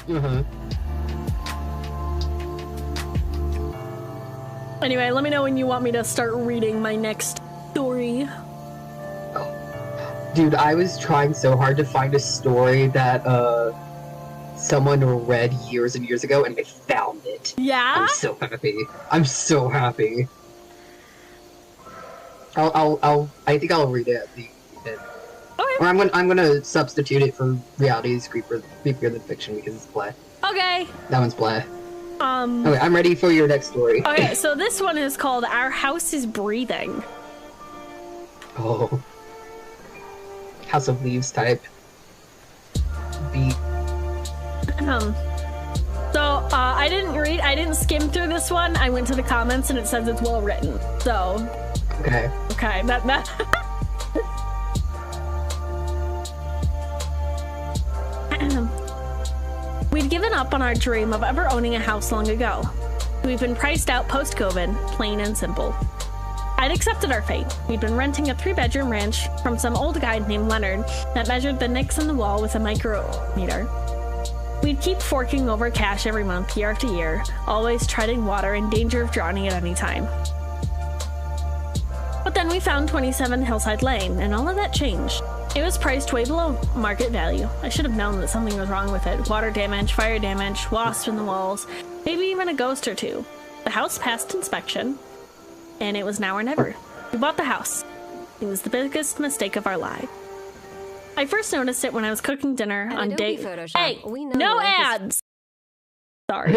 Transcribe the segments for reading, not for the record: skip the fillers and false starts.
Mm-hmm. Anyway, let me know when you want me to start reading my next story. Dude, I was trying so hard to find a story that, someone read years and years ago, and I found it. Yeah? I'm so happy. I'm so happy. I think I'll read it at the end. Okay. Or I'm gonna substitute it for reality is creepier than fiction because it's play. Okay. That one's play. Okay, I'm ready for your next story. Okay, so this one is called Our House is Breathing. Oh. House of Leaves type. Beat. So, I didn't skim through this one. I went to the comments and it says it's well written. So. Okay. Okay, that. We'd given up on our dream of ever owning a house long ago. We've been priced out post-COVID, plain and simple. I'd accepted our fate. We'd been renting a 3-bedroom ranch from some old guy named Leonard that measured the nicks in the wall with a micrometer. We'd keep forking over cash every month, year after year, always treading water in danger of drowning at any time. But then we found 27 Hillside Lane, and all of that changed. It was priced way below market value. I should have known that something was wrong with it. Water damage, fire damage, wasps in the walls, maybe even a ghost or two. The house passed inspection, and it was now or never. We bought the house. It was the biggest mistake of our lives. I first noticed it when I was cooking dinner on day. Hey, no ads! Sorry.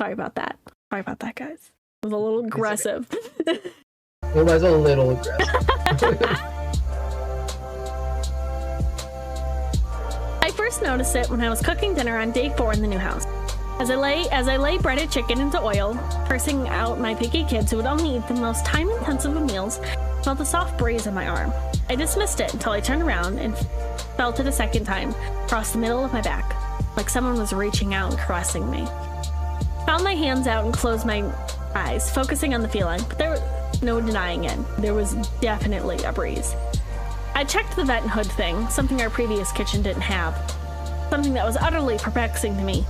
Sorry about that. Sorry about that, guys. It was a little aggressive. It was a little aggressive. I first noticed it when I was cooking dinner on day 4 in the new house. As I lay breaded chicken into oil, cursing out my picky kids who would only eat the most time-intensive of meals, I felt a soft breeze on my arm. I dismissed it until I turned around and felt it a second time, across the middle of my back, like someone was reaching out and caressing me. Found my hands out and closed my eyes, focusing on the feeling, but there was no denying it. There was definitely a breeze. I checked the vent hood thing, something our previous kitchen didn't have. Something that was utterly perplexing to me.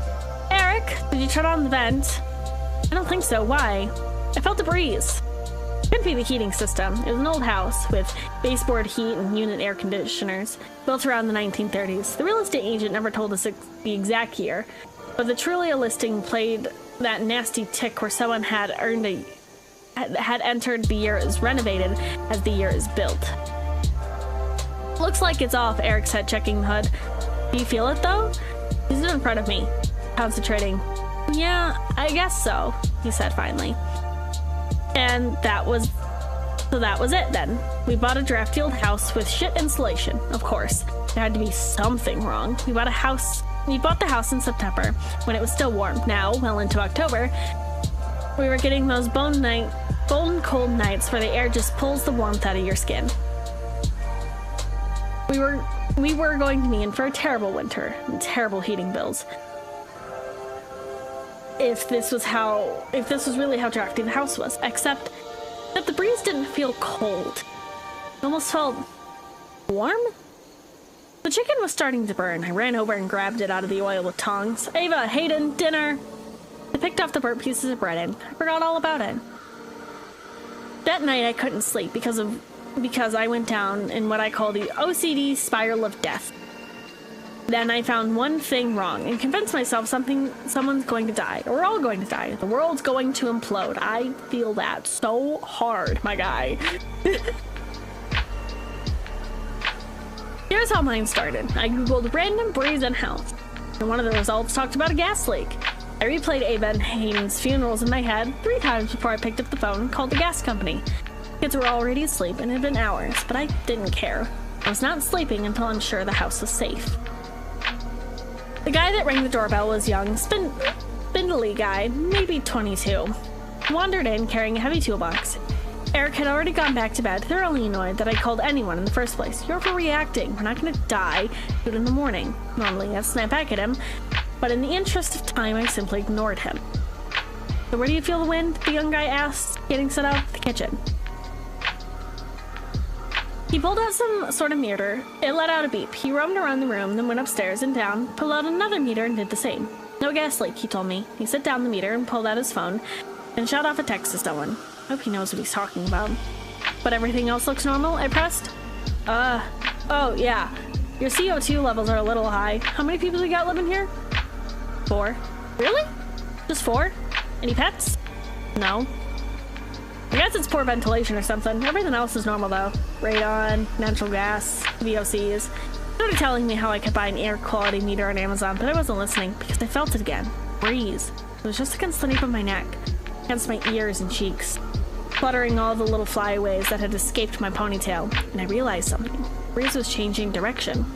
Eric, did you turn on the vent? I don't think so. Why? I felt a breeze. Couldn't be the heating system. It was an old house with baseboard heat and unit air conditioners, built around the 1930s. The real estate agent never told us the exact year, but the Trulia listing played that nasty tick where someone had entered the year as renovated as the year is built. Looks like it's off, Eric said, checking the hood. Do you feel it though? He's in front of me, concentrating. Yeah, I guess so, he said finally. And that was it then. We bought a drafty old house with shit insulation, of course. There had to be something wrong. We bought the house in September, when it was still warm. Now, well into October, we were getting those bone cold nights where the air just pulls the warmth out of your skin. We were going to be in for a terrible winter and terrible heating bills. If this was really how drafty the house was, except that the breeze didn't feel cold. It almost felt warm? The chicken was starting to burn. I ran over and grabbed it out of the oil with tongs. Ava, Hayden, dinner! I picked off the burnt pieces of bread and I forgot all about it. That night I couldn't sleep because I went down in what I call the OCD spiral of death. Then I found one thing wrong and convinced myself someone's going to die. Or we're all going to die. The world's going to implode. I feel that so hard, my guy. Here's how mine started. I googled random breeze and house, and one of the results talked about a gas leak. I replayed Ava and Hayden's funerals in my head 3 times before I picked up the phone and called the gas company. Kids were already asleep and it had been hours, but I didn't care. I was not sleeping until I'm sure the house was safe. The guy that rang the doorbell was young, spindly guy, maybe 22. He wandered in carrying a heavy toolbox. Eric had already gone back to bed, thoroughly annoyed that I called anyone in the first place. You're overreacting. We're not going to die. Do it in the morning. Normally, I'd snap back at him, but in the interest of time, I simply ignored him. So where do you feel the wind? The young guy asked, getting set up. The kitchen. He pulled out some sort of meter. It let out a beep. He roamed around the room, then went upstairs and down, pulled out another meter and did the same. No gas leak, he told me. He set down the meter and pulled out his phone and shot off a text to someone. Hope he knows what he's talking about. But everything else looks normal, I pressed. Oh yeah. Your CO2 levels are a little high. How many people we got living here? 4. Really? Just 4? Any pets? No. I guess it's poor ventilation or something. Everything else is normal though. Radon, natural gas, VOCs. He started telling me how I could buy an air quality meter on Amazon, but I wasn't listening because I felt it again. Breeze. It was just against the nape of my neck, against my ears and cheeks, fluttering all the little flyaways that had escaped my ponytail, and I realized something. Breeze was changing direction.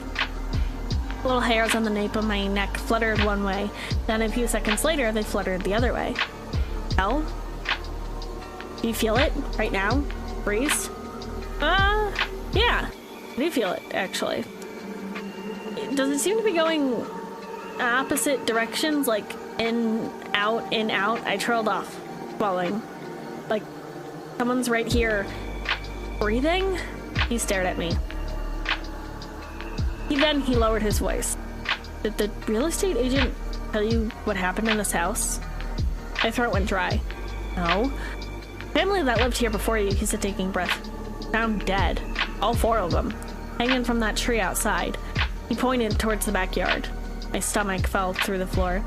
Little hairs on the nape of my neck fluttered one way, then a few seconds later they fluttered the other way. Hell? Do you feel it right now? Breeze? Yeah. I do feel it, actually. Does it seem to be going opposite directions, like in, out? I trailed off, swallowing. Like, someone's right here breathing? He stared at me. Then he lowered his voice. Did the real estate agent tell you what happened in this house? My throat went dry. No. Family that lived here before you, he said, taking a breath. Found dead. All 4 of them. Hanging from that tree outside. He pointed towards the backyard. My stomach fell through the floor.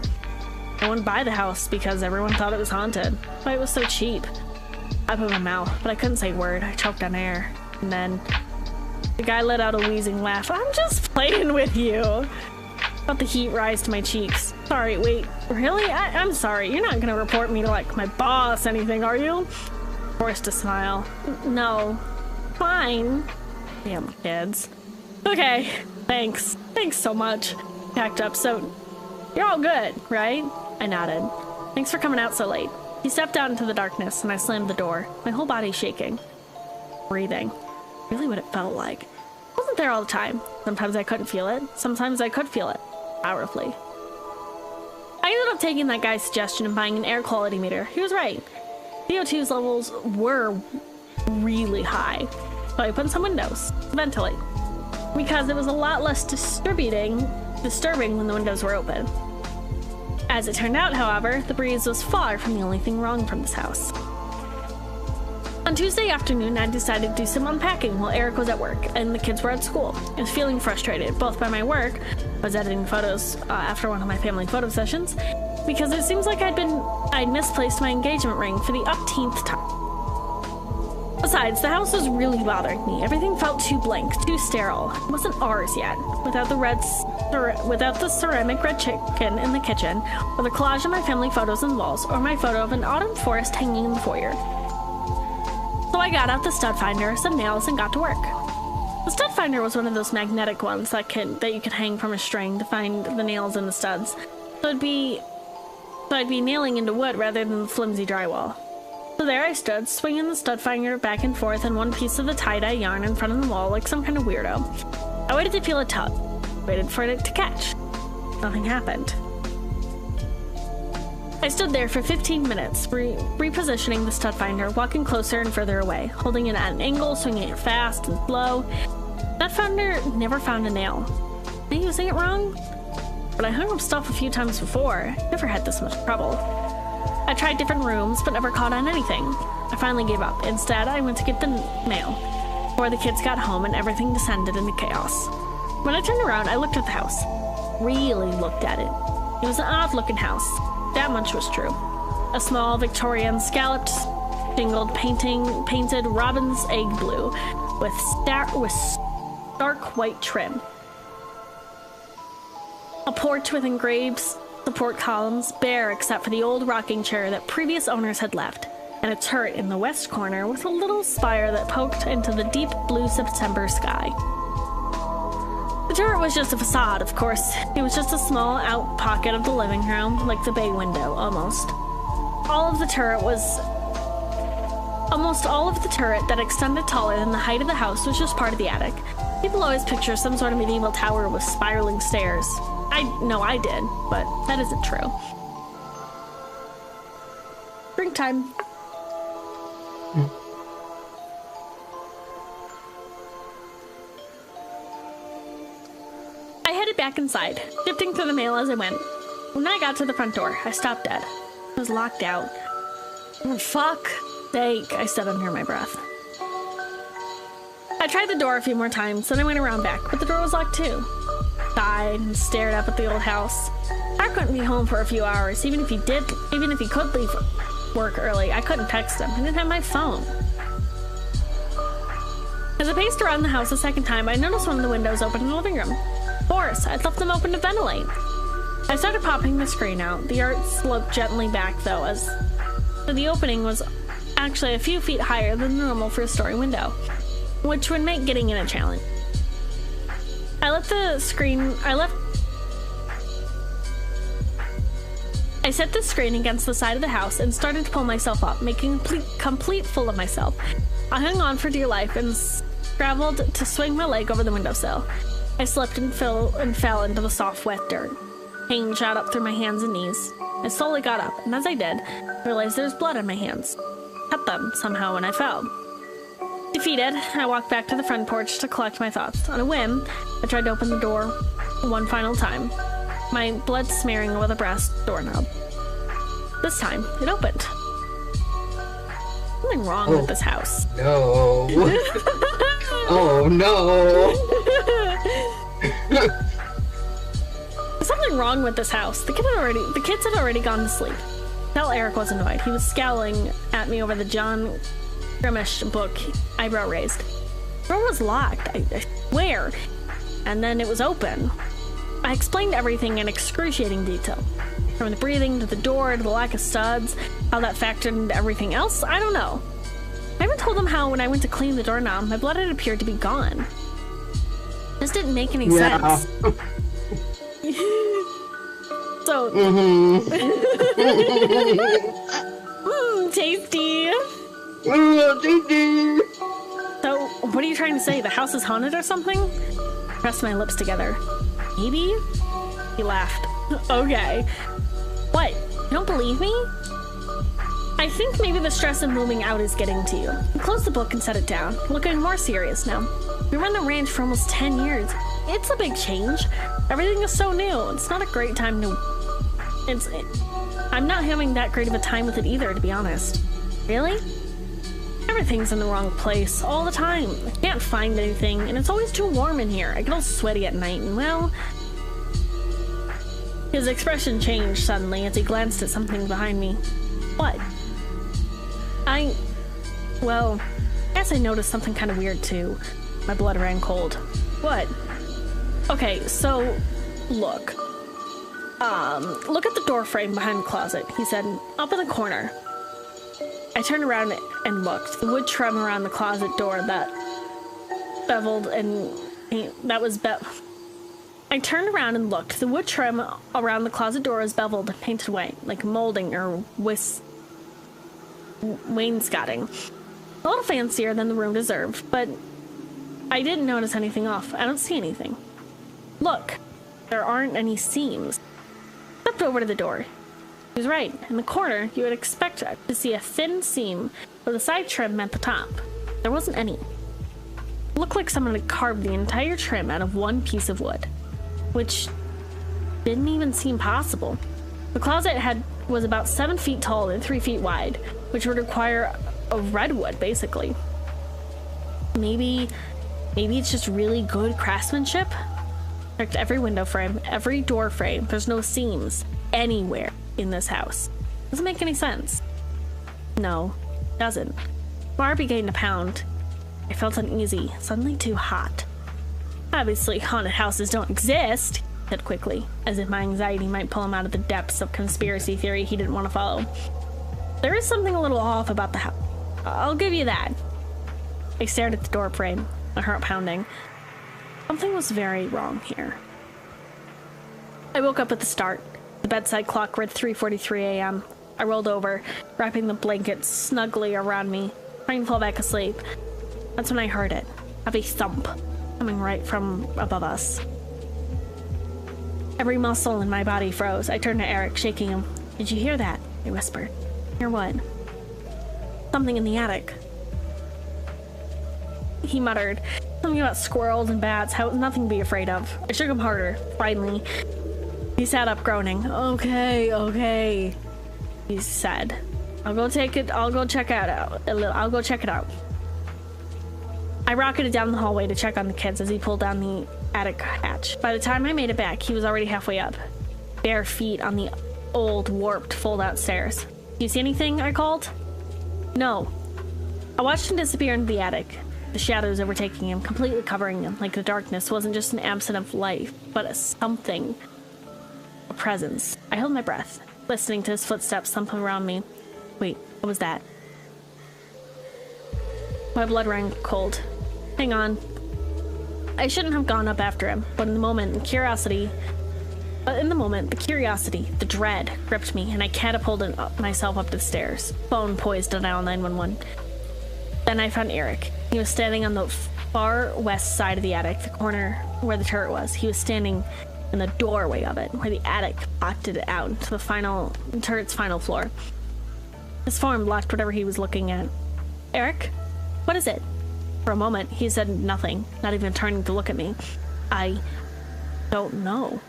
I wouldn't buy the house because everyone thought it was haunted. But it was so cheap. I opened my mouth, but I couldn't say a word. I choked on air. And then the guy let out a wheezing laugh. I'm just playing with you. Felt the heat rise to my cheeks. Sorry, wait, really? I'm sorry. You're not gonna report me to, like, my boss, anything, are you? Forced a smile. No. Fine. Damn kids. Okay, thanks. Thanks so much. Packed up, so you're all good, right? I nodded. Thanks for coming out so late. He stepped out into the darkness, and I slammed the door. My whole body shaking. Breathing. Really what it felt like. I wasn't there all the time. Sometimes I couldn't feel it. Sometimes I could feel it. Powerfully. I ended up taking that guy's suggestion and buying an air quality meter. He was right. CO2 levels were really high. So I put in some windows to ventilate. Because it was a lot less disturbing when the windows were open. As it turned out, however, the breeze was far from the only thing wrong from this house. On Tuesday afternoon, I decided to do some unpacking while Eric was at work and the kids were at school. I was feeling frustrated, both by my work, I was editing photos after one of my family photo sessions, because it seems like I'd misplaced my engagement ring for the umpteenth time. Besides, the house was really bothering me. Everything felt too blank, too sterile. It wasn't ours yet. Without the ceramic red chicken in the kitchen, or the collage of my family photos on the walls, or my photo of an autumn forest hanging in the foyer. So I got out the stud finder, some nails, and got to work. The stud finder was one of those magnetic ones that you could hang from a string to find the nails in the studs. So I'd be nailing into wood rather than the flimsy drywall. So there I stood, swinging the stud finder back and forth and one piece of the tie-dye yarn in front of the wall like some kind of weirdo. I waited to feel a tug, waited for it to catch. Nothing happened. I stood there for 15 minutes, repositioning the stud finder, walking closer and further away, holding it at an angle, swinging it fast and slow. That finder never found a nail. Am I using it wrong? But I hung up stuff a few times before. I never had this much trouble. I tried different rooms, but never caught on anything. I finally gave up. Instead, I went to get the mail. Before the kids got home and everything descended into chaos. When I turned around, I looked at the house. Really looked at it. It was an odd-looking house. That much was true. A small Victorian scalloped, shingled painted robin's egg blue with stark white trim. A porch with engraved support columns, bare except for the old rocking chair that previous owners had left, and a turret in the west corner with a little spire that poked into the deep blue September sky. The turret was just a facade, of course. It was just a small out pocket of the living room, like the bay window, almost. Almost all of the turret that extended taller than the height of the house was just part of the attic. People always picture some sort of medieval tower with spiraling stairs. I know I did, but that isn't true. Drink time. headed back inside, sifting through the mail as I went. When I got to the front door, I stopped dead. It was locked out. For fuck's sake, I said under my breath. I tried the door a few more times, then I went around back, but the door was locked too. Sighed and stared up at the old house. I couldn't be home for a few hours, even if he could leave work early. I couldn't text him. I didn't have my phone. As I paced around the house a second time, I noticed one of the windows open in the living room. Of course, I'd left them open to ventilate. I started popping the screen out. The art sloped gently back, though, as the opening was actually a few feet higher than normal for a story window, which would make getting in a challenge. I set the screen against the side of the house and started to pull myself up, making a complete fool of myself. I hung on for dear life and scrambled to swing my leg over the windowsill. I slipped and fell into the soft, wet dirt. Pain shot up through my hands and knees. I slowly got up, and as I did, I realized there was blood on my hands. Cut them somehow when I fell. Defeated, I walked back to the front porch to collect my thoughts. On a whim, I tried to open the door one final time, my blood smearing over the brass doorknob. This time, it opened. Something wrong with this house. No. Oh no. Something wrong with this house. The kids had already gone to sleep. Tell Eric was annoyed. He was scowling at me over the John Grimish book, eyebrow raised. The door was locked, I swear. And then it was open. I explained everything in excruciating detail. From the breathing to the door to the lack of studs, how that factored into everything else, I don't know. I even told them how when I went to clean the doorknob, my blood had appeared to be gone. This didn't make any sense. So... tasty! Tasty! So, what are you trying to say? The house is haunted or something? I pressed my lips together. Maybe? He laughed. Okay. What? You don't believe me? I think maybe the stress of moving out is getting to you. He closed the book and set it down, looking more serious now. We run the ranch for almost 10 years. It's a big change. Everything is so new. It's not a great time to... I'm not having that great of a time with it either, to be honest. Really? Everything's in the wrong place all the time. I can't find anything, and it's always too warm in here. I get all sweaty at night, and well... His expression changed suddenly as he glanced at something behind me. What? Well, I guess I noticed something kind of weird too. My blood ran cold. What? Okay, so, look. Look at the door frame behind the closet, he said, up in the corner. I turned around and looked. The wood trim around the closet door that beveled and... I turned around and looked. The wood trim around the closet door was beveled and painted white, like molding or wainscoting. A little fancier than the room deserved, but I didn't notice anything off. I don't see anything. Look, there aren't any seams. I stepped over to the door. He was right. In the corner, you would expect to see a thin seam with a side trim at the top. There wasn't any. It looked like someone had carved the entire trim out of one piece of wood, which didn't even seem possible. The closet was about 7 feet tall and 3 feet wide, which would require a redwood, basically. Maybe it's just really good craftsmanship? Checked every window frame, every door frame. There's no seams anywhere in this house. Doesn't make any sense. No, doesn't. My heart began to pound. I felt uneasy, suddenly too hot. Obviously, haunted houses don't exist, he said quickly, as if my anxiety might pull him out of the depths of conspiracy theory he didn't want to follow. There is something a little off about the house. I'll give you that. I stared at the door frame, my heart pounding. Something was very wrong here. I woke up at the start. The bedside clock read 3:43 a.m. I rolled over, wrapping the blanket snugly around me, trying to fall back asleep. That's when I heard it. A heavy thump, coming right from above us. Every muscle in my body froze. I turned to Eric, shaking him. Did you hear that? I whispered. Hear what? Something in the attic. He muttered. something about squirrels and bats, how nothing to be afraid of. I shook him harder. Finally, he sat up, groaning. Okay, he said. I'll go check it out. I'll go check it out. I rocketed down the hallway to check on the kids as he pulled down the attic hatch. By the time I made it back, he was already halfway up, bare feet on the old, warped, fold-out stairs. "You see anything?" I called. "No." I watched him disappear into the attic, the shadows overtaking him, completely covering him, like the darkness wasn't just an absence of life, but a something, a presence. I held my breath, listening to his footsteps thump around me. Wait, what was that? My blood ran cold. Hang on. I shouldn't have gone up after him, but in the moment, the curiosity, the dread gripped me, and I catapulted myself up the stairs, phone poised to dial 911. Then I found Eric. He was standing on the far west side of the attic, the corner where the turret was. He was standing in the doorway of it, where the attic opted it out to the turret's final floor. His form blocked whatever he was looking at. "Eric? What is it?" For a moment, he said nothing, not even turning to look at me. "I don't know."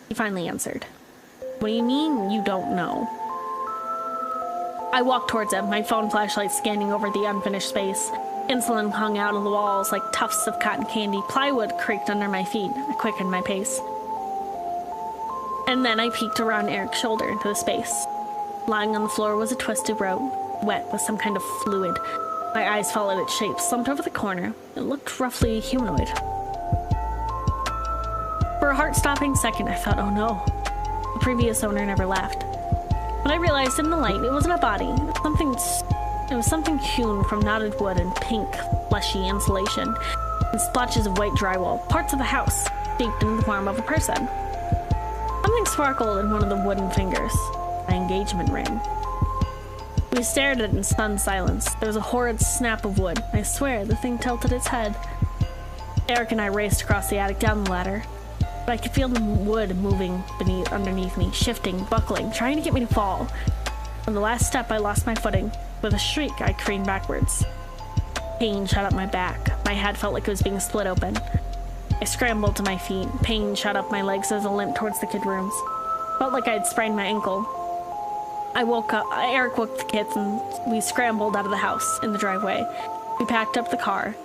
He finally answered. "What do you mean, you don't know?" I walked towards him, my phone flashlight scanning over the unfinished space. Insulin hung out on the walls like tufts of cotton candy. Plywood creaked under my feet. I quickened my pace. And then I peeked around Eric's shoulder into the space. Lying on the floor was a twisted rope, wet with some kind of fluid. My eyes followed its shape, slumped over the corner. It looked roughly humanoid. For a heart-stopping second, I thought, oh no, the previous owner never left. But I realized in the light, it wasn't a body. It was something hewn from knotted wood and pink, fleshy insulation, and splotches of white drywall, parts of the house, shaped in the form of a person. Something sparkled in one of the wooden fingers, my engagement ring. We stared at it in stunned silence. There was a horrid snap of wood. I swear, the thing tilted its head. Eric and I raced across the attic down the ladder, but I could feel the wood moving underneath me, shifting, buckling, trying to get me to fall. On the last step, I lost my footing. With a shriek, I careened backwards. Pain shot up my back. My head felt like it was being split open. I scrambled to my feet. Pain shot up my legs as I limped towards the kid rooms. Felt like I had sprained my ankle. I woke up. Eric woke the kids, and we scrambled out of the house in the driveway. We packed up the car.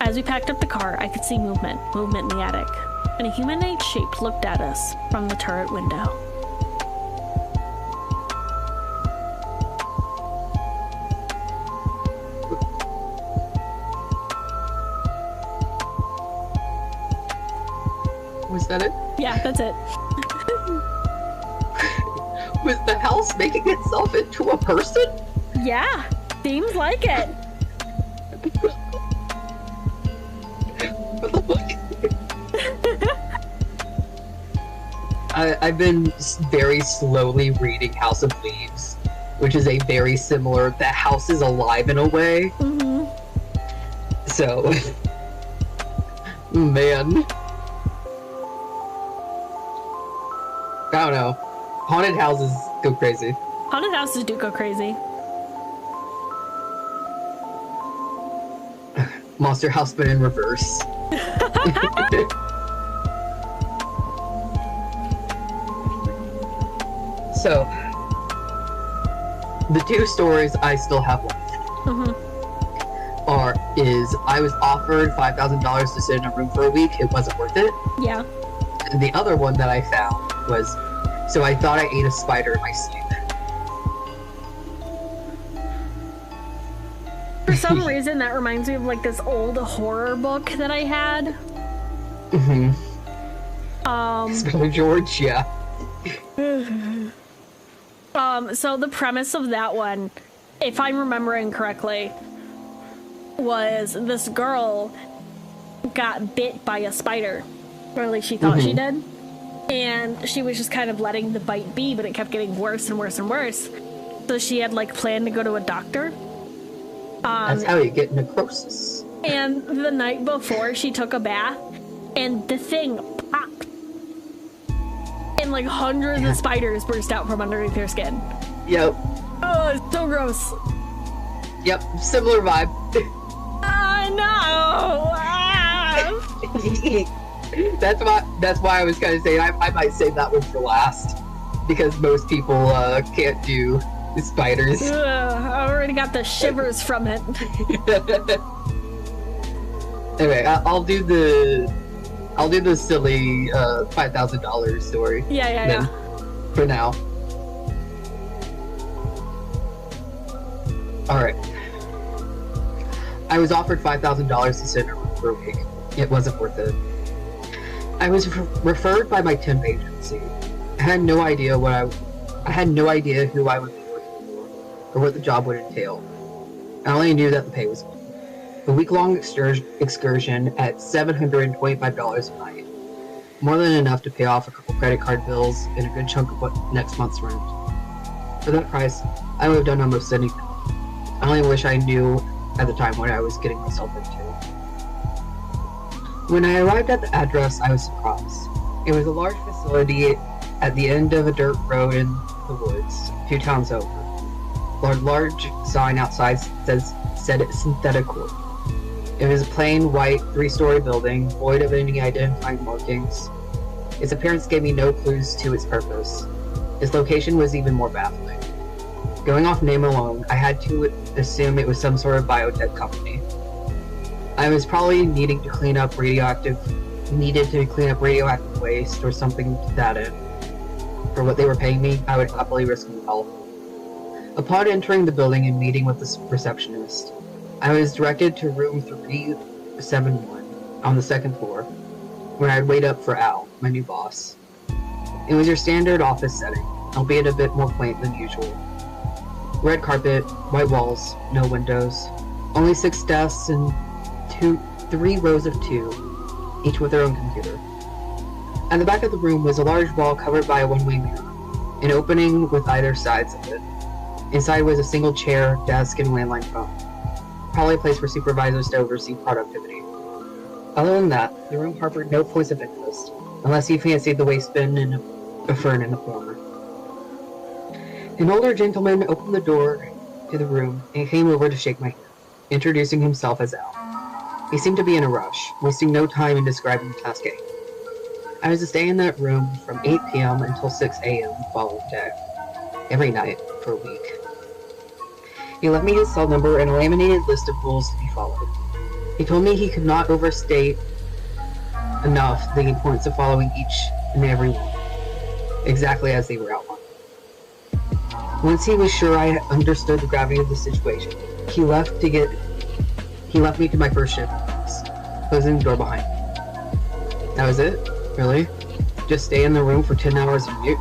As we packed up the car, I could see movement in the attic, and a humanoid shape looked at us from the turret window. Was that it? Yeah, that's it. Was the house making itself into a person? Yeah, seems like it. What the fuck? I've been very slowly reading House of Leaves, which is a very similar. The house is alive in a way. Mm-hmm. So, man, I don't know. Haunted houses go crazy. Haunted houses do go crazy. Monster House, but in reverse. So, the two stories I still have left is I was offered $5,000 to sit in a room for a week. It wasn't worth it. Yeah. And the other one that I found was, so I thought I ate a spider in my sleep. For some reason, that reminds me of like this old horror book that I had. Spell George, yeah. So the premise of that one, if I'm remembering correctly, was this girl got bit by a spider, or at least she thought she did, and she was just kind of letting the bite be, but it kept getting worse and worse and worse. So she had like planned to go to a doctor. That's how you get necrosis. And the night before, she took a bath, and the thing popped, and like hundreds of spiders burst out from underneath her skin. Yep. Oh, it's so gross. Yep, similar vibe. no! That's why I was kind of saying I might save that one for last, because most people can't do spiders. I already got the shivers from it. Anyway, I'll do the silly $5,000 story. Yeah. For now. Alright. I was offered $5,000 to sit in a room for a week. It wasn't worth it. I was referred by my temp agency. I had no idea who I would be working for, or what the job would entail. I only knew that the pay was good. A week-long excursion at $725 a night. More than enough to pay off a couple credit card bills and a good chunk of next month's rent. For that price, I would have done almost anything. I only wish I knew at the time what I was getting myself into. When I arrived at the address, I was surprised. It was a large facility at the end of a dirt road in the woods, 2 towns over. A large sign outside said it's synthetic wood. It was a plain, white, 3-story building, void of any identifying markings. Its appearance gave me no clues to its purpose. Its location was even more baffling. Going off name alone, I had to assume it was some sort of biotech company. I was probably needed to clean up radioactive waste or something to that end. For what they were paying me, I would happily risk it all. Upon entering the building and meeting with the receptionist, I was directed to room 371 on the 2nd floor, where I'd wait up for Al, my new boss. It was your standard office setting, albeit a bit more quaint than usual. Red carpet, white walls, no windows, only 6 desks and 3 rows of 2, each with their own computer. At the back of the room was a large wall covered by a one-way mirror, an opening with either sides of it. Inside was a single chair, desk, and landline phone. Probably a place for supervisors to oversee productivity. Other than that, the room harbored no points of interest, unless you fancied the waste bin and a fern in the corner. An older gentleman opened the door to the room and came over to shake my hand, introducing himself as Al. He seemed to be in a rush, wasting no time in describing the task at hand. I was to stay in that room from 8 p.m. until 6 a.m. the following day, every night for a week. He left me his cell number and a laminated list of rules to be followed. He told me he could not overstate enough the importance of following each and every one, exactly as they were outlined. Once he was sure I understood the gravity of the situation, he left me to my first shift, closing the door behind me. That was it? Really? Just stay in the room for 10 hours and mute?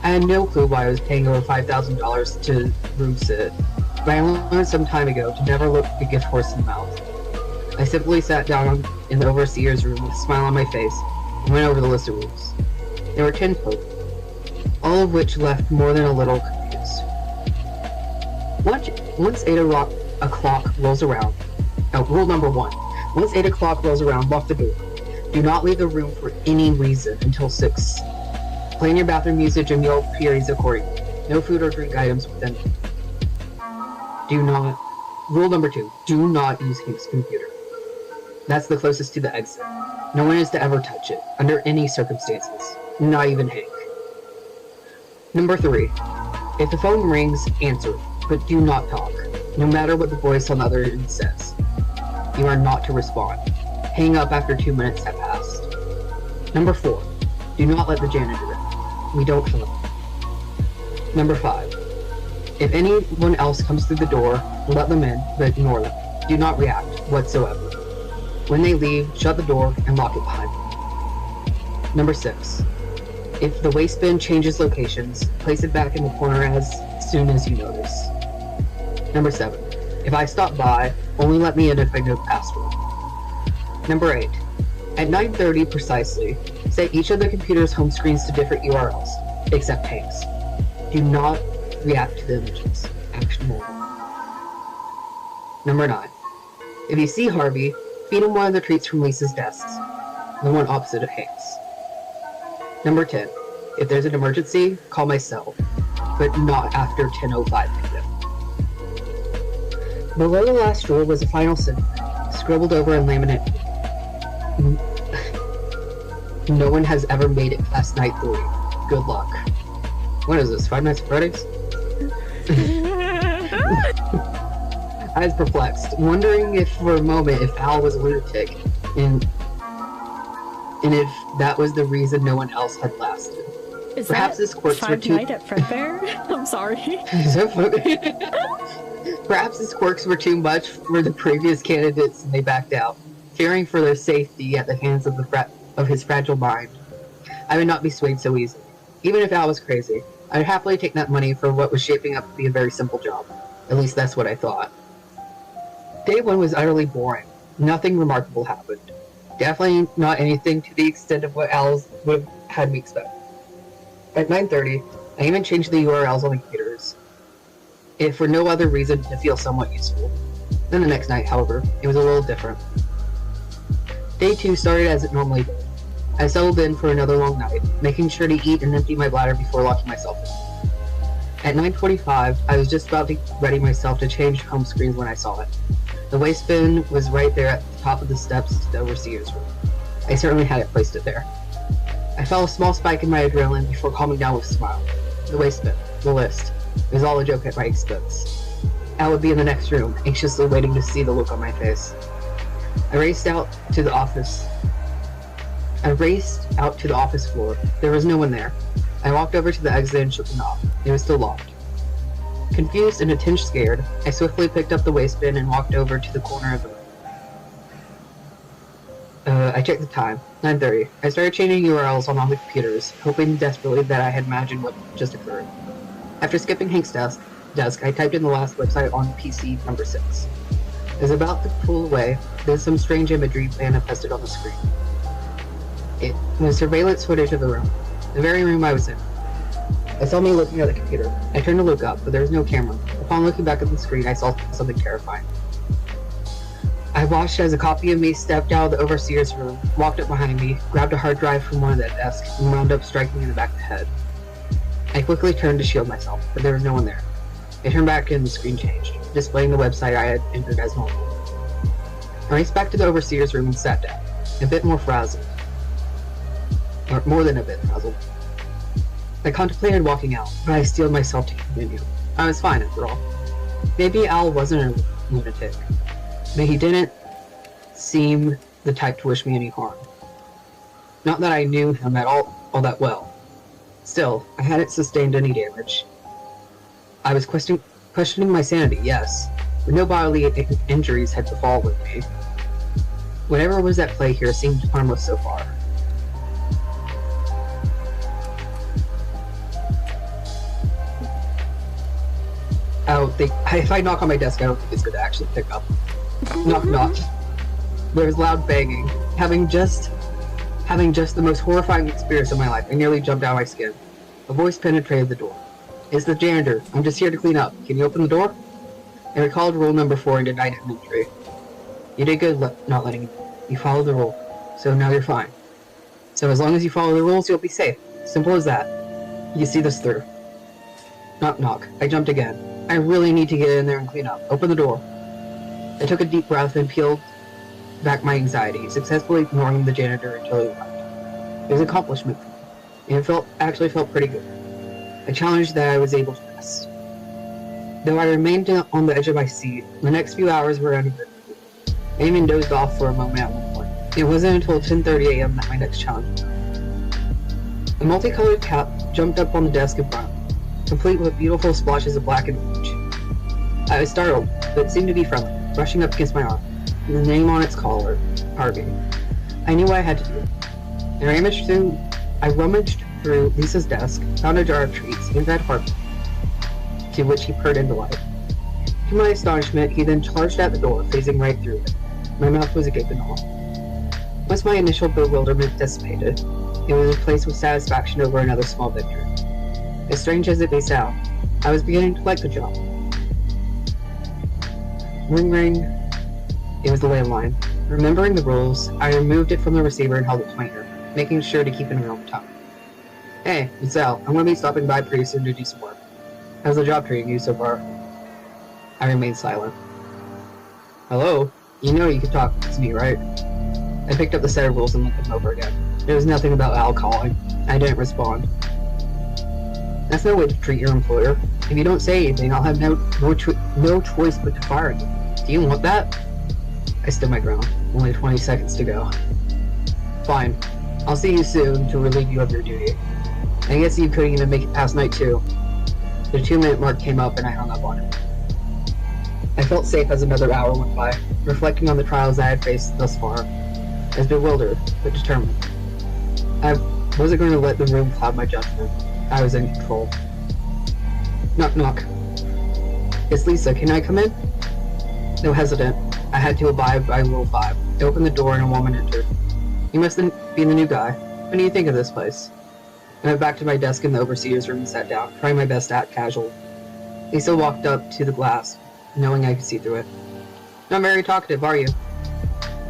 I had no clue why I was paying over $5,000 to room sit, but I learned some time ago to never look a gift horse in the mouth. I simply sat down in the overseer's room with a smile on my face and went over the list of rules. There were 10 total, all of which left more than a little confused. Once 8 o'clock rolls around, rule number 1, once 8 o'clock rolls around, lock the door. Do not leave the room for any reason until 6. Plan your bathroom usage and meal periods accordingly. No food or drink items within. Rule number 2, do not use Hank's computer. That's the closest to the exit. No one is to ever touch it, under any circumstances. Not even Hank. Number 3, if the phone rings, answer it, but do not talk, no matter what the voice on the other end says. You are not to respond. Hang up after 2 minutes have passed. Number 4, do not let the janitor in. We don't help. Number 5, if anyone else comes through the door, let them in, but ignore them. Do not react whatsoever. When they leave, shut the door and lock it behind them. Number 6, if the waste bin changes locations, place it back in the corner as soon as you notice. Number 7, if I stop by, only let me in if I know the password. Number 8, at 9:30 precisely, set each of the computer's home screens to different URLs, except Hank's. Do not react to the images. Action only. Number 9, if you see Harvey, feed him one of the treats from Lisa's desks, the one opposite of Hank's. Number 10, if there's an emergency, call my cell, but not after 10:05 p.m. Below the last rule was a final sentence, scribbled over in laminate. No one has ever made it past night 3. Good luck. What is this, Five Nights at Freddy's? I was perplexed, wondering if for a moment if Al was a lunatic, and if that was the reason no one else had lasted. Is Perhaps that his quirks were too... Five Nights at Fredbear? I'm sorry. Perhaps his quirks were too much for the previous candidates and they backed out, fearing for their safety at the hands of his fragile mind. I would not be swayed so easily. Even if Al was crazy, I would happily take that money for what was shaping up to be a very simple job. At least that's what I thought. Day 1 was utterly boring. Nothing remarkable happened. Definitely not anything to the extent of what Al would have had me expect. At 9:30, I even changed the URLs on the computers, if for no other reason to feel somewhat useful. Then the next night, however, it was a little different. Day 2 started as it normally did. I settled in for another long night, making sure to eat and empty my bladder before locking myself in. At 9:45, I was just about to ready myself to change home screens when I saw it. The waste bin was right there at the top of the steps to the overseer's room. I certainly hadn't placed it there. I felt a small spike in my adrenaline before calming down with a smile. The waste bin, the list, it was all a joke at my expense. Al would be in the next room, anxiously waiting to see the look on my face. I raced out to the office floor. There was no one there. I walked over to the exit and shook the knob. It was still locked. Confused and a tinge scared, I swiftly picked up the waste bin and walked over to the corner of the room. I checked the time. 9:30. I started changing URLs on all the computers, hoping desperately that I had imagined what just occurred. After skipping Hank's desk, I typed in the last website on PC number 6. I was about to pull away, then some strange imagery manifested on the screen. It was surveillance footage of the room, the very room I was in. It saw me looking at the computer. I turned to look up, but there was no camera. Upon looking back at the screen, I saw something terrifying. I watched as a copy of me stepped out of the overseer's room, walked up behind me, grabbed a hard drive from one of the desks, and wound up striking me in the back of the head. I quickly turned to shield myself, but there was no one there. I turned back and the screen changed, displaying the website I had entered as normal. I raced back to the overseer's room and sat down, a bit more frazzled. Or more than a bit frazzled. I contemplated walking out, but I steeled myself to continue. I was fine after all. Maybe Al wasn't a lunatic. But he didn't seem the type to wish me any harm. Not that I knew him at all that well. Still, I hadn't sustained any damage. I was questioning my sanity, yes, but no bodily injuries had befallen me. Whatever was at play here seemed harmless so far. If I knock on my desk, I don't think it's going to actually pick up. Knock, knock. There was loud banging. Having just the most horrifying experience of my life, I nearly jumped out of my skin. A voice penetrated the door. "It's the janitor. I'm just here to clean up. Can you open the door?" I recalled rule number 4 and denied entry. "You did good not letting me. You followed the rule, so now you're fine. So as long as you follow the rules, you'll be safe. Simple as that. You see this through." Knock, knock. I jumped again. I really need to get in there and clean up. Open the door. I took a deep breath and peeled back my anxiety, successfully ignoring the janitor until he left. It was an accomplishment for me, and it actually felt pretty good. A challenge that I was able to rest. Though I remained on the edge of my seat, the next few hours were uneventful. I even dozed off for a moment at one point. It wasn't until 10:30 a.m. that my next challenge began. A multicolored cat jumped up on the desk in front, complete with beautiful splashes of black and orange. I was startled, but it seemed to be friendly, brushing up against my arm, and the name on its collar, Harvey. I knew what I had to do. I rummaged through Lisa's desk, found a jar of treats, and fed Harvey, to which he purred in delight. To my astonishment, he then charged at the door, phasing right through it. My mouth was agape in awe. Once my initial bewilderment dissipated, it was replaced with satisfaction over another small victory. As strange as it may sound, I was beginning to like the job. Ring ring. It was the landline. Remembering the rules, I removed it from the receiver and held it to my ear, making sure to keep it around the time. "Hey, it's Al. I'm going to be stopping by pretty soon to do some work. How's the job treating you so far?" I remained silent. Hello? You know you can talk to me, right? I picked up the set of rules and looked them over again. There was nothing about alcohol. I didn't respond. That's no way to treat your employer. If you don't say anything, I'll have no choice but to fire you. Do you want that? I stood my ground. Only 20 seconds to go. Fine. I'll see you soon to relieve you of your duty. I guess you couldn't even make it past night 2. The 2-minute mark came up and I hung up on it. I felt safe as another hour went by, reflecting on the trials I had faced thus far. I was bewildered, but determined. I wasn't going to let the room cloud my judgment. I was in control. Knock knock. It's Lisa, can I come in? No hesitant. I had to abide by Rule 5. I opened the door and a woman entered. You must be the new guy. What do you think of this place? I went back to my desk in the overseer's room and sat down, trying my best to act casual. Lisa walked up to the glass, knowing I could see through it. Not very talkative, are you?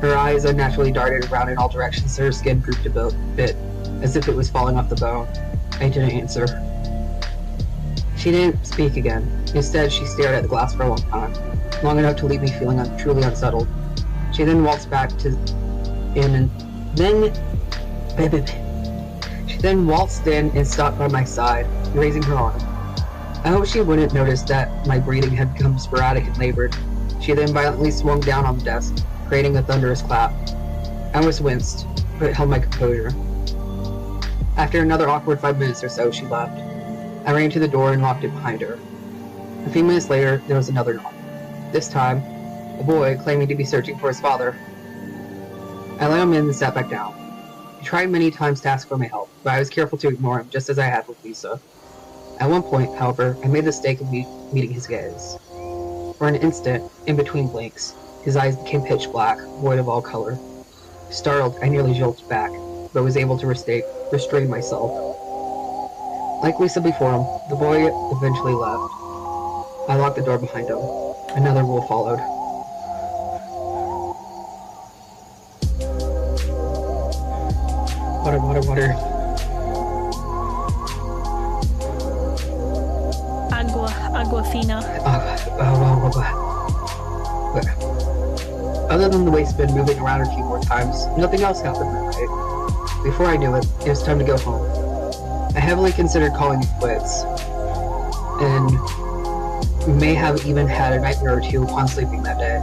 Her eyes unnaturally darted around in all directions, so her skin drooped a bit, as if it was falling off the bone. I didn't answer. She didn't speak again. Instead, she stared at the glass for a long time, long enough to leave me feeling truly unsettled. She then waltzed back She then waltzed in and stopped by my side, raising her arm. I hoped she wouldn't notice that my breathing had become sporadic and labored. She then violently swung down on the desk, creating a thunderous clap. I almost winced, but held my composure. After another awkward 5 minutes or so, she left. I ran to the door and locked it behind her. A few minutes later, there was another knock. This time, a boy claiming to be searching for his father. I let him in and sat back down. He tried many times to ask for my help, but I was careful to ignore him, just as I had with Lisa. At one point, however, I made the mistake of meeting his gaze. For an instant, in between blinks, his eyes became pitch black, void of all color. Startled, I nearly jolted back, but was able to restrain myself. Like Lisa before him, the boy eventually left. I locked the door behind him. Another rule followed. Water. Agua fina. Other than the waste bin moving around a few more times, nothing else happened that night. Before I knew it, it was time to go home. I heavily considered calling it quits, and may have even had a nightmare or two upon sleeping that day,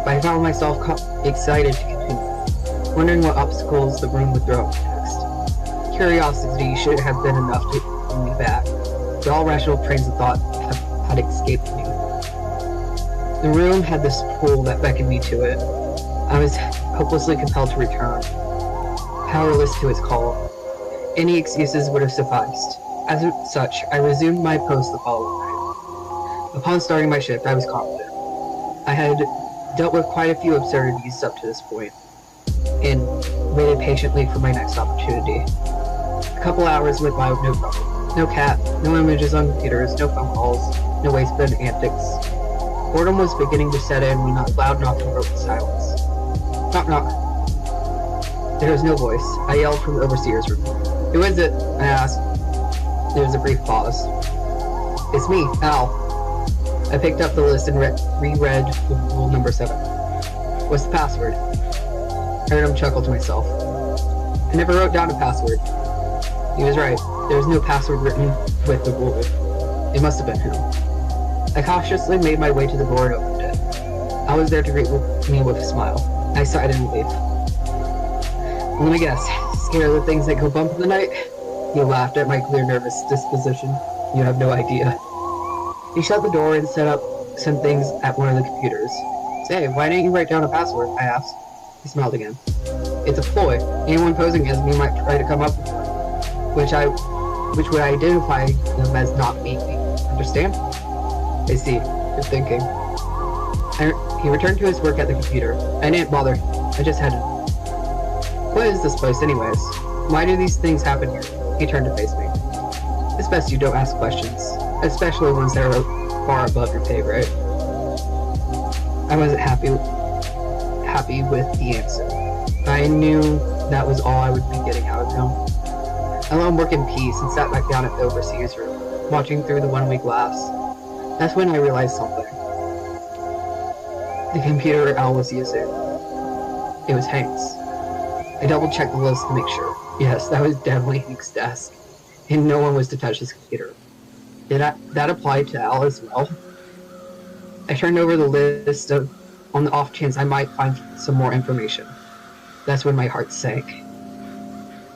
but I found myself excited to continue, wondering what obstacles the room would throw up next. Curiosity should have been enough to bring me back, but all rational trains of thought had escaped me. The room had this pull that beckoned me to it. I was hopelessly compelled to return, powerless to its call. Any excuses would have sufficed. As such, I resumed my post the following night. Upon starting my shift, I was confident. I had dealt with quite a few absurdities up to this point, and waited patiently for my next opportunity. A couple hours went by with no problem. No cat, no images on computers, no phone calls, no waste bin antics. Boredom was beginning to set in when a loud knocking broke the silence. Knock knock. There was no voice. I yelled from the overseer's room. Who is it? I asked. There was a brief pause. It's me, Al. I picked up the list and reread rule number 7. What's the password? I heard him chuckle to myself. I never wrote down a password. He was right. There was no password written with the rule. It must have been him. I cautiously made my way to the door and opened it. Al was there to greet me with a smile. I sighed in relief. Let me guess. Scared of the things that go bump in the night? He laughed at my clear nervous disposition. You have no idea. He shut the door and set up some things at one of the computers. Say, why didn't you write down a password? I asked. He smiled again. It's a ploy. Anyone posing as me might try to come up with one, which would identify them as not me. Understand? I see. You're thinking. He returned to his work at the computer. I didn't bother. I just headed. What is this place anyways? Why do these things happen here? He turned to face me. It's best you don't ask questions, especially ones that are far above your pay grade. I wasn't happy with the answer. I knew that was all I would be getting out of him. I let him work in peace and sat back down at the overseer's room, watching through the one-way glass. That's when I realized something. The computer Al was using. It was Hank's. I double-checked the list to make sure. Yes, that was definitely Hank's desk. And no one was to touch his computer. Did that apply to Al as well? I turned over the list on the off chance I might find some more information. That's when my heart sank.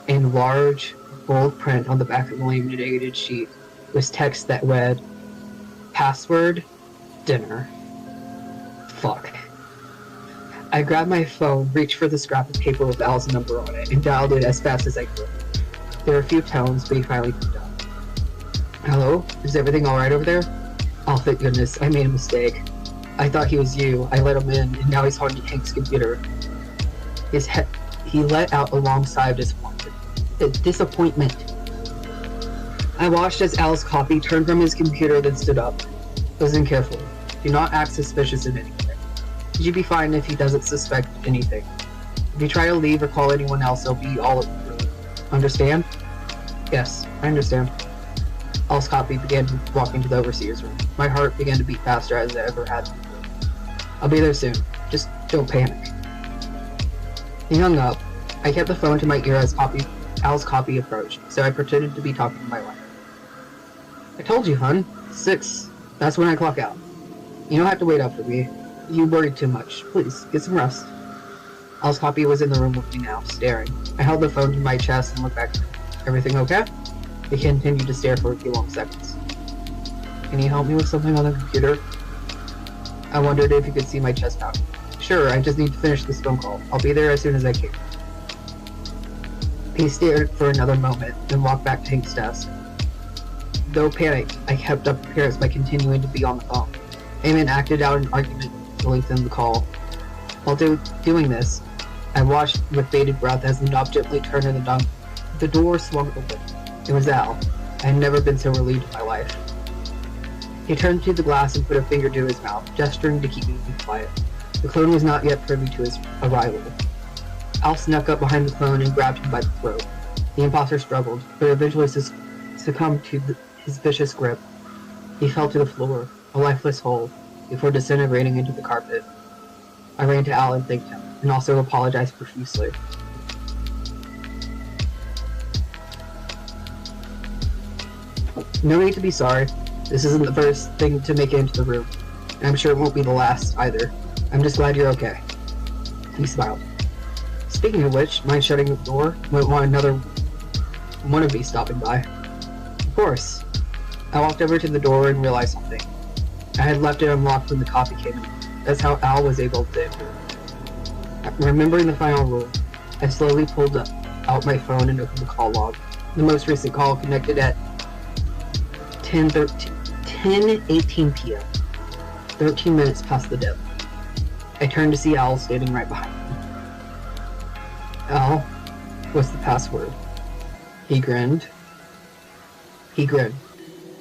In large, bold print on the back of the laminated sheet was text that read, "Password, dinner." Fuck. I grabbed my phone, reached for the scrap of paper with Al's number on it, and dialed it as fast as I could. There were a few tones, but he finally picked up. "Hello? Is everything alright over there?" "Oh, thank goodness, I made a mistake. I thought he was you. I let him in, and now he's on Hank's computer." He let out a long sigh of disappointment. I watched as Al's copy turned from his computer, then stood up. Listen carefully. Do not act suspicious of anything. You'd be fine if he doesn't suspect anything. If you try to leave or call anyone else, it'll be all over. Understand? Yes, I understand. Al's copy began walking to the overseer's room. My heart began to beat faster as it ever had before. "I'll be there soon. Just don't panic." He hung up. I kept the phone to my ear as Al's copy approached, so I pretended to be talking to my wife. "I told you, hun. 6. That's when I clock out. You don't have to wait up for me. You worried too much. Please, get some rest." Al's copy was in the room with me now, staring. I held the phone to my chest and looked back at him. "Everything okay?" He continued to stare for a few long seconds. "Can you help me with something on the computer?" I wondered if he could see my chest out. "Sure, I just need to finish this phone call. I'll be there as soon as I can." He stared for another moment, then walked back to Hank's desk. Though panicked, I kept up appearance by continuing to be on the phone. Aerin acted out an argument to lengthen the call. While doing this, I watched with bated breath as the knob gently turned and the door swung open. It was Al. I had never been so relieved in my life. He turned to the glass and put a finger to his mouth, gesturing to keep me quiet. The clone was not yet privy to his arrival. Al snuck up behind the clone and grabbed him by the throat. The imposter struggled, but eventually succumbed to his vicious grip. He fell to the floor, a lifeless hole, before disintegrating into the carpet. I ran to Al and thanked him, and also apologized profusely. "No need to be sorry. This isn't the first thing to make it into the room, and I'm sure it won't be the last, either. I'm just glad you're okay." He smiled. "Speaking of which, mind shutting the door? Might want another one of me stopping by." "Of course." I walked over to the door and realized something. I had left it unlocked when the coffee came in. That's how Al was able to enter. Remembering the final rule, I slowly pulled out my phone and opened the call log. The most recent call connected at 10:18 p.m. 13 minutes past the deadline. I turned to see Al standing right behind me. "Al, what's the password?" He grinned.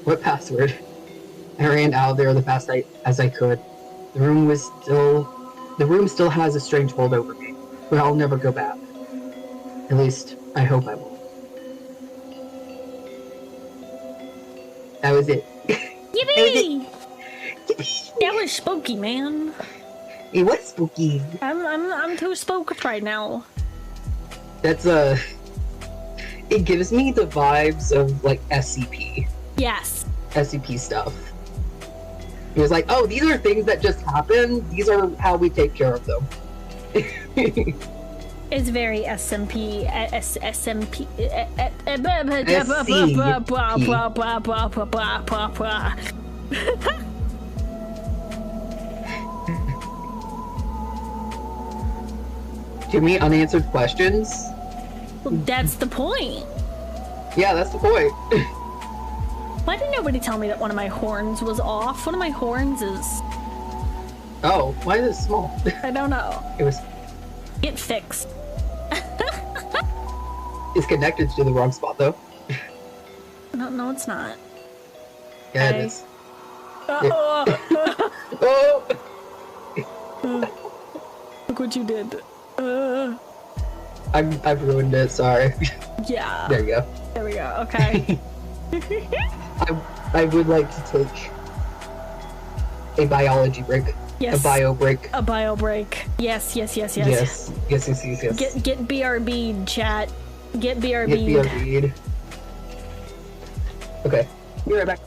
"What password?" I ran out of there as fast as I could. The room still has a strange hold over me, but I'll never go back. At least, I hope I won't. That was it. Yippee! That was spooky, man. It was spooky. I'm too spooked right now. That's it gives me the vibes of like SCP. Yes. SCP stuff. It was like, oh, these are things that just happen. These are how we take care of them. It's very SMP. SMP. Too many unanswered questions? Well, that's the point. Yeah, that's the point. Why did nobody tell me that one of my horns was off? One of my horns is... Oh, why is it small? I don't know. It was... Get fixed. It's connected to the wrong spot, though. No, it's not. Yeah, okay. It is. Oh! Look what you did. I've ruined it, sorry. Yeah. There you go. There we go, okay. I would like to take a biology break. Yes. A bio break. A bio break. Yes. Yes. Get BRB'd, chat. Get BRB'd. Get BRB'd. Okay. Be right back.